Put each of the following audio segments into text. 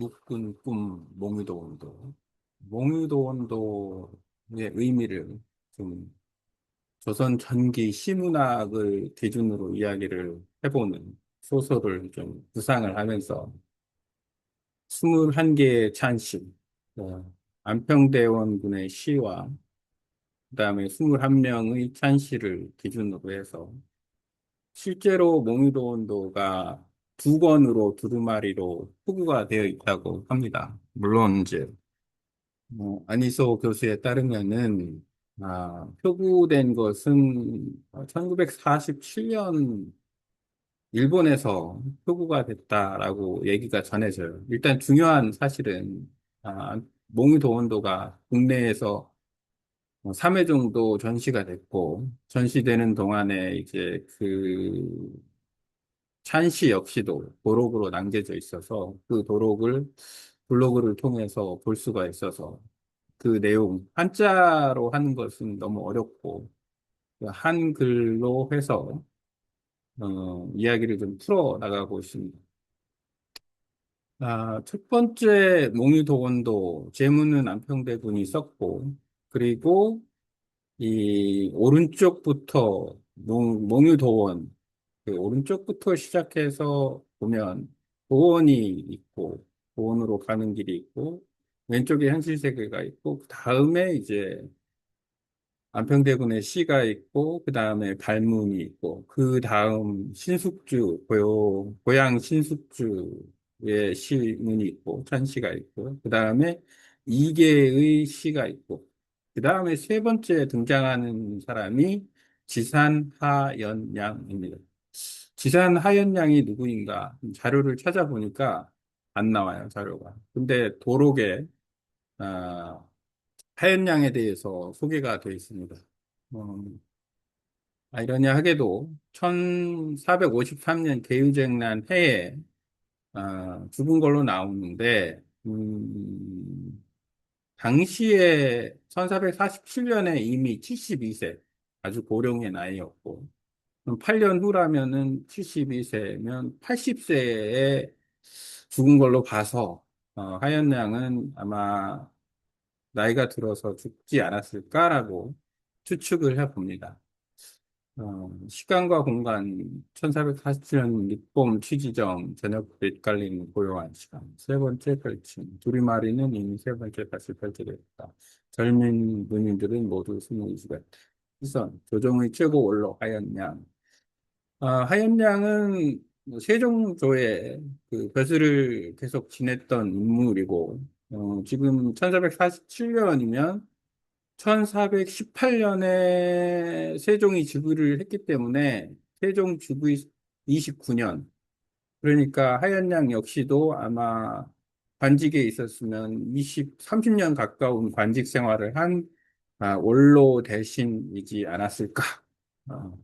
묶은 꿈, 몽유도원도. 몽유도원도의 의미를 좀 조선 전기 시문학을 기준으로 이야기를 해보는 소설을 좀 구상을 하면서 21개의 찬시, 안평대원군의 시와 그다음에 21명의 찬시를 기준으로 해서 실제로 몽유도원도가 두 권으로 두루마리로 포구가 되어 있다고 합니다. 물론 이제 안희소 교수에 따르면은 표구된 것은 1947년 일본에서 표구가 됐다라고 얘기가 전해져요. 일단 중요한 사실은 몽유도원도가 국내에서 3회 정도 전시가 됐고 전시되는 동안에 이제 그 찬시 역시도 도록으로 남겨져 있어서 그 도록을 블로그를 통해서 볼 수가 있어서 그 내용 한자로 하는 것은 너무 어렵고 그 한글로 해서 이야기를 좀 풀어 나가고 있습니다. 첫 번째 몽유도원도 제문은 안평대군이 썼고 그리고 이 오른쪽부터 몽유도원 그 오른쪽부터 시작해서 보면 도원이 있고 도원으로 가는 길이 있고 왼쪽에 현실세계가 있고 그 다음에 이제 안평대군의 시가 있고 그 다음에 발문이 있고 그 다음 신숙주 고향 신숙주의 시문이 있고 찬시가 있고 그 다음에 이계의 시가 있고 그 다음에 세 번째 등장하는 사람이 지산하연양입니다. 지산하연양이 누구인가 자료를 찾아보니까 안 나와요, 자료가. 근데 도록에 아, 하연양에 대해서 소개가 되어 있습니다. 음, 아이러니하게도 1453년 개유쟁난 해에 죽은 걸로 나오는데 당시에 1447년에 이미 72세, 아주 고령의 나이였고 8년 후라면은 72세면 80세에 죽은 걸로 봐서 하연양은 아마 나이가 들어서 죽지 않았을까라고 추측을 해봅니다. 시간과 공간 1447년 밑봄 취지정 저녁 빛 깔리는 고요한 시간 세 번째 펼침 두리마리는 이미 세 번째 밭을 펼쳐졌다. 젊은 군인들은 모두 스무이시다. 우선 조정의 최고 원로 하연양 하연양은 뭐 세종조에 그 벼슬을 계속 지냈던 인물이고 지금 1447년이면 1418년에 세종이 즉위를 했기 때문에 세종 즉위 29년. 그러니까 하연양 역시도 아마 관직에 있었으면 30년 가까운 관직 생활을 한 원로 대신이지 않았을까. 어,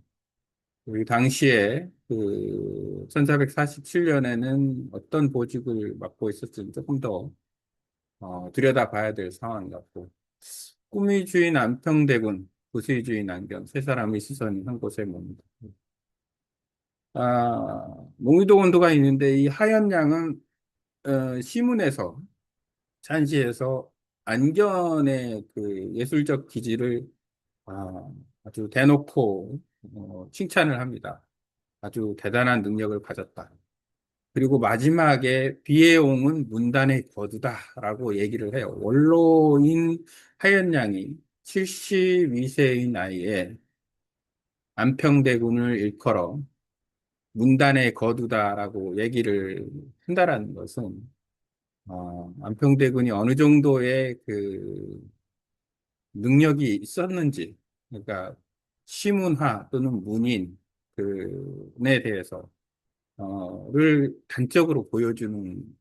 우리 당시에 그 1447년에는 어떤 보직을 맡고 있었을지 조금 더 들여다봐야 될 상황 같고. 꿈의 주인 안평대군, 구세의 주인 안경, 세 사람의 시선이 한 곳에 멉니다. 몽유도 원도가 있는데 이 하얀 양은 시문에서 찬시에서 안견의 그 예술적 기질을 아주 대놓고 칭찬을 합니다. 아주 대단한 능력을 가졌다. 그리고 마지막에 비의 옹은 문단의 거두다라고 얘기를 해요. 원로인 하연양이 72세의 나이에 안평대군을 일컬어 문단의 거두다라고 얘기를 한다라는 것은 안평대군이 어느 정도의 그 능력이 있었는지, 그러니까 시문화 또는 문인 그에 대해서 를 단적으로 보여주는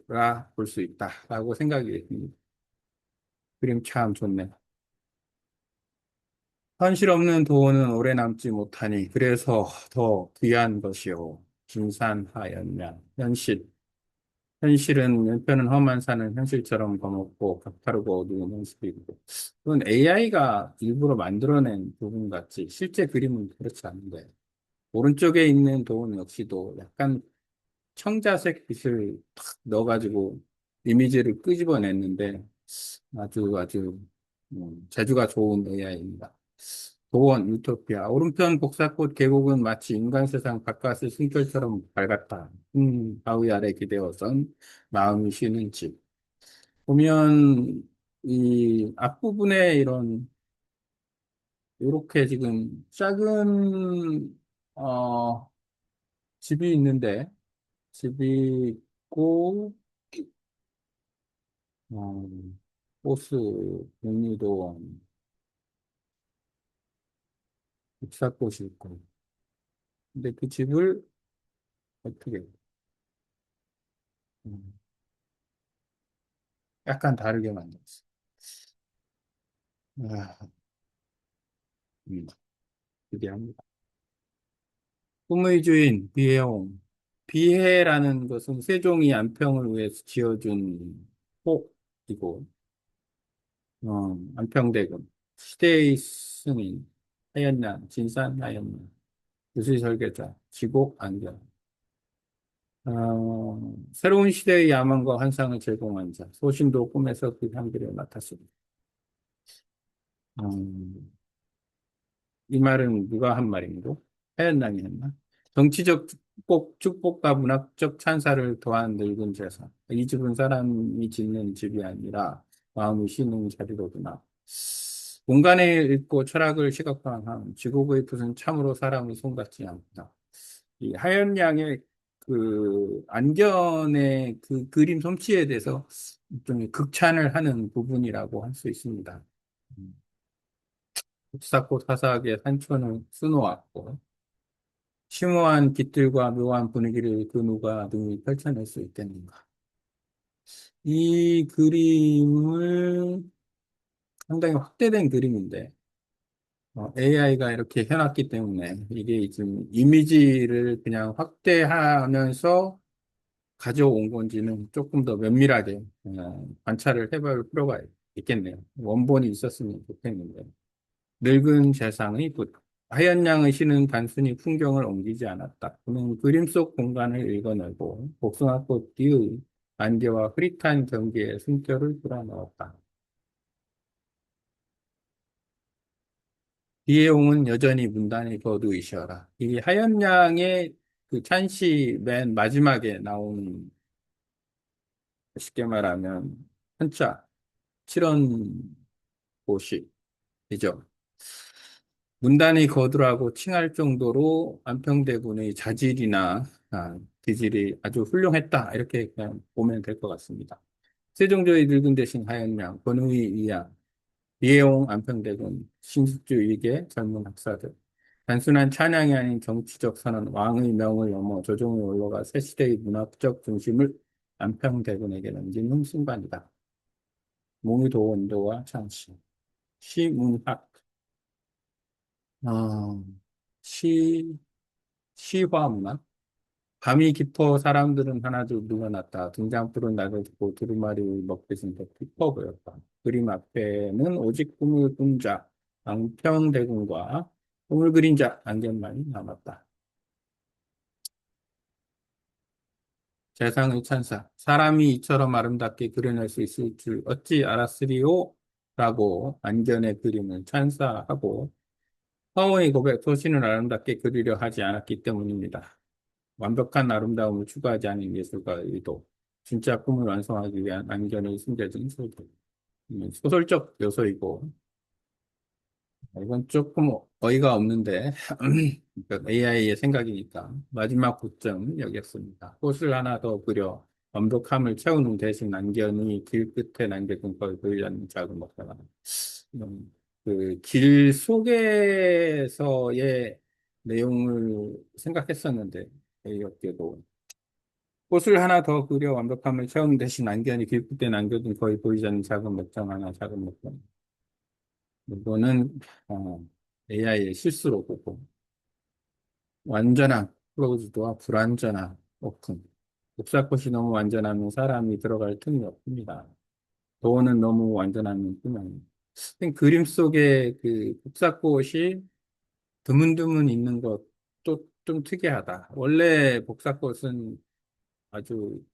거라 볼 수 있다라고 생각이 듭니다. 그림 참 좋네. 현실 없는 도원은 오래 남지 못하니 그래서 더 귀한 것이요. 김산하였냐. 현실은 왼편은 험한 산은 현실처럼 거먹고 가파르고 어두운 현실이고. 그건 AI가 일부러 만들어낸 부분 같지. 실제 그림은 그렇지 않은데. 오른쪽에 있는 도원 역시도 약간 청자색 빛을 탁 넣어가지고 이미지를 끄집어냈는데 아주 재주가 좋은 AI입니다. 도원, 유토피아. 오른편 복사꽃 계곡은 마치 인간 세상 바깥의 숨결처럼 밝았다. 바위 아래 기대어선 마음이 쉬는 집. 보면 이 앞부분에 이런 이렇게 지금 작은 집이 있는데 집이 있고 어, 호수, 백리도원, 잎사꽃이 있고 근데 그 집을 어떻게 음, 약간 다르게 만들었어. 아, 음, 기대합니다. 꿈의 주인 비해옹. 비해라는 것은 세종이 안평을 위해서 지어준 호이고 안평대금 시대의 스님 하였나 진산 하였나 유술 설계자 지곡 안경 새로운 시대의 야망과 환상을 제공한 자 소신도 꿈에서 그 향기를 맡았습니다. 음, 이 말은 누가 한 말인가? 하연남이 했나? 정치적 축복과 문학적 찬사를 더한 늙은 재산. 이 집은 사람이 짓는 집이 아니라 마음이 쉬는 자리로구나. 공간에 있고 철학을 시각화한 지구의 뜻은 참으로 사람을 손같지 않다. 이 하연 양의 그 안견의 그 그림 솜씨에 대해서 좀 극찬을 하는 부분이라고 할 수 있습니다. 음. 잎사꽃 화사하게 산천을 수놓았고 심오한 깃들과 묘한 분위기를 그 누가 능히 펼쳐낼 수 있겠는가. 이 그림을 상당히 확대된 그림인데 AI가 이렇게 해놨기 때문에 이게 지금 이미지를 그냥 확대하면서 가져온 건지는 조금 더 면밀하게 관찰을 해볼 필요가 있겠네요. 원본이 있었으면 좋겠는데. 늙은 재상의 붓. 하얀 양의 시는 단순히 풍경을 옮기지 않았다. 그는 그림 속 공간을 읽어내고 복숭아꽃 뒤의 안개와 흐릿한 경계에 숨결을 불어넣었다. 이해용은 여전히 문단의 거두이시어라. 이 하얀 양의 그 찬시 맨 마지막에 나오는 쉽게 말하면 한자, 칠원 고시이죠. 문단이 거두라고 칭할 정도로 안평대군의 자질이나 기질이 아주 훌륭했다. 이렇게 그냥 보면 될 것 같습니다. 세종조의 늙은 대신 하얀양, 권의 이양, 이해용 안평대군, 신숙주 일개 젊은 학사들. 단순한 찬양이 아닌 정치적 선언, 왕의 명을 넘어 조정에 올라가 새 시대의 문학적 중심을 안평대군에게 넘기는 순간이다. 몽의도 원도와 창시, 시문학, 어, 시, 시화문화? 밤이 깊어 사람들은 하나둘 늘어났다. 등장불은 낙을 듣고 두루마리 먹듯은 더 깊어 보였다. 그림 앞에는 오직 꿈을 꾼 자, 앙평대군과 꿈을 그린 자, 안견만이 남았다. 재상의 찬사. 사람이 이처럼 아름답게 그려낼 수 있을 줄 어찌 알았으리오? 라고 안견의 그림을 찬사하고 허의 고백 소신을 아름답게 그리려 하지 않았기 때문입니다. 완벽한 아름다움을 추구하지 않은 예술가의 의도, 진짜 꿈을 완성하기 위한 안견의 숨겨진 소설. 소설적 요소이고, 이건 조금 어이가 없는데, AI의 생각이니까 마지막 고점 여기였습니다. 꽃을 하나 더 그려 완벽함을 채우는 대신 안견이 길 끝에 남겨둔 걸 보이려는 작은 먹다가 그길 속에서의 내용을 생각했었는데, 이렇게도 꽃을 하나 더 그려 완벽함을 채우는 대신 안견이 길쭉된 안견은 거의 보이지 않는 작은 목장 하나, 작은 목장. 이거는 AI의 실수로 보고 완전한 클로즈드와 불완전한 오픈. 잎사꽃이 너무 완전하면 사람이 들어갈 틈이 없습니다. 도어는 너무 완전하면 그냥 그림 속에 그 복사꽃이 드문드문 있는 것도 좀 특이하다. 원래 복사꽃은 아주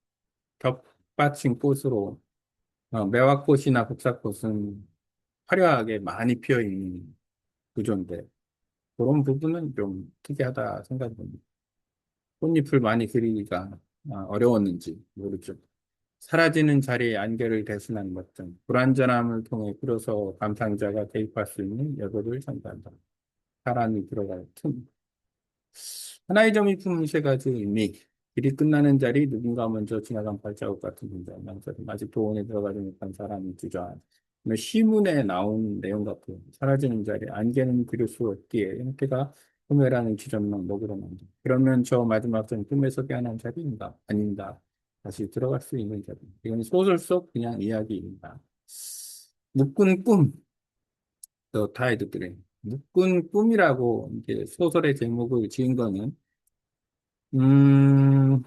겹받친 꽃으로 매화꽃이나 복사꽃은 화려하게 많이 피어 있는 구조인데 그런 부분은 좀 특이하다 생각이 듭니다. 꽃잎을 많이 그리기가 어려웠는지 모르죠. 사라지는 자리에 안개를 대신한 것등 불완전함을 통해 그려서 감상자가 대입할 수 있는 여백을 전달한다. 사람이 들어갈 틈. 하나의 점이 품은 세 가지 의미. 길이 끝나는 자리, 누군가 먼저 지나간 발자국 같은 문장, 낭설은 아직 도원에 들어가지 못한 사람이 주저한. 시문에 나온 내용 같고, 사라지는 자리, 안개는 그릴 수 없기에 형태가 꿈이라는 지점만 먹으러 만다. 그러면 저 마지막 전 꿈에서 깨어난 자리인가? 아닌가? 다시 들어갈 수 있는 자리. 이건 소설 속 그냥 이야기입니다. 묶은 꿈, 더 타이드들의 묶은 꿈이라고 이제 소설의 제목을 지은 거는 음,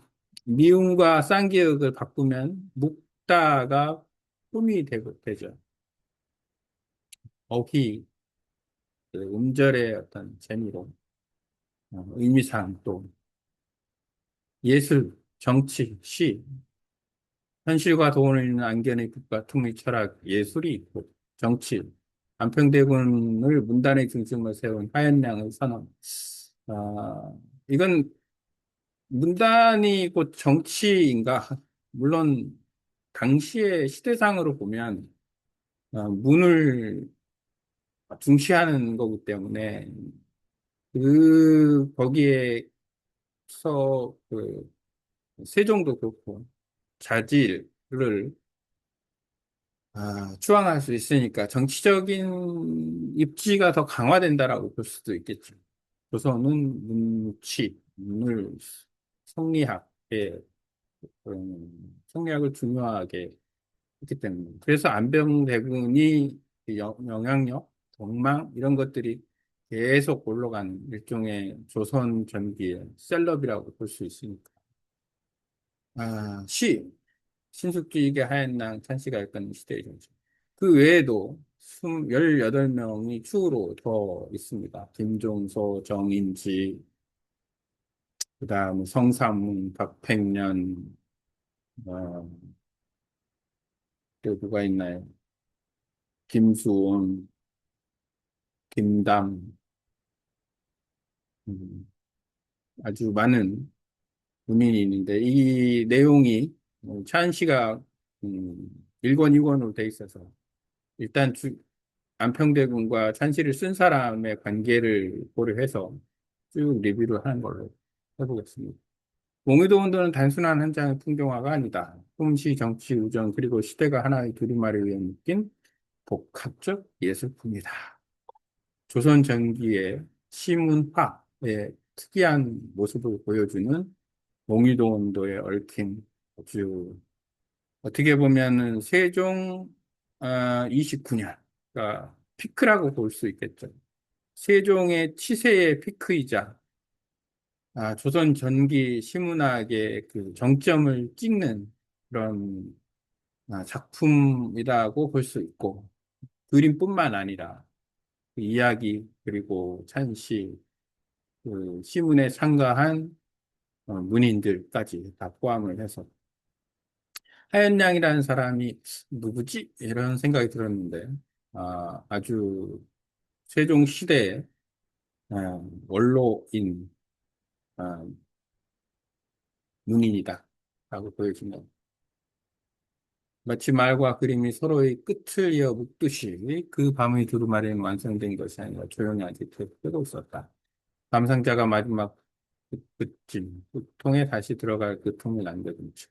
미음과 쌍기역을 바꾸면 묵다가 꿈이 되죠. 어휘, 그 음절의 어떤 재미로, 의미상 또 예술, 정치, 시, 현실과 돈을 잇는 안견의 국가 통일 철학, 예술이 있고 정치, 안평대군을 문단의 중심으로 세운 하얀양의 선언. 아, 이건 문단이 곧 정치인가? 물론 당시의 시대상으로 보면 문을 중시하는 거기 때문에 거기에서 그 세종도 그렇고 자질을 추앙할 수 있으니까 정치적인 입지가 더 강화된다라고 볼 수도 있겠죠. 조선은 문치, 문을 성리학의 성리학을 중요하게 했기 때문에. 그래서 안병대군이 영향력, 덕망 이런 것들이 계속 올라간 일종의 조선 전기의 셀럽이라고 볼 수 있으니까. 시, 신숙주의계 하얀 낭 찬씨가 읽은 시대의 정치. 그 외에도 18명이 추후로 더 있습니다. 김종서, 정인지, 그 다음 성삼문, 박팽년, 어, 또 누가 있나요? 김수원, 김담, 음, 아주 많은 문인이 있는데 이 내용이 찬씨가 1권, 2권으로 돼 있어서 일단 안평대군과 찬씨를 쓴 사람의 관계를 고려해서 쭉 리뷰를 하는 걸로 해보겠습니다. 몽유도 운동은 단순한 한 장의 풍경화가 아니다. 꿈시, 정치, 우정, 그리고 시대가 하나의 두루마리 위에 묶인 복합적 예술품이다. 조선 전기의 시문화의 특이한 모습을 보여주는 몽유도 운동에 얽힌 아주 어떻게 보면은 세종 29년, 가 피크라고 볼 수 있겠죠. 세종의 치세의 피크이자 조선 전기 시문학의 그 정점을 찍는 그런 작품이라고 볼 수 있고 그림뿐만 아니라 그 이야기 그리고 찬시 그 시문에 참가한 문인들까지 다 포함을 해서 하연량이라는 사람이 누구지? 이런 생각이 들었는데 아주 세종 시대의 원로인 아, 문인이다 라고 보여집니다. 마치 말과 그림이 서로의 끝을 이어 묶듯이 그 밤의 두루마리는 완성된 것이 아니라 조용히 아직 되고 있었다. 감상자가 마지막 끝짐, 그 통에 다시 들어갈 그 통을 남겨둔 채.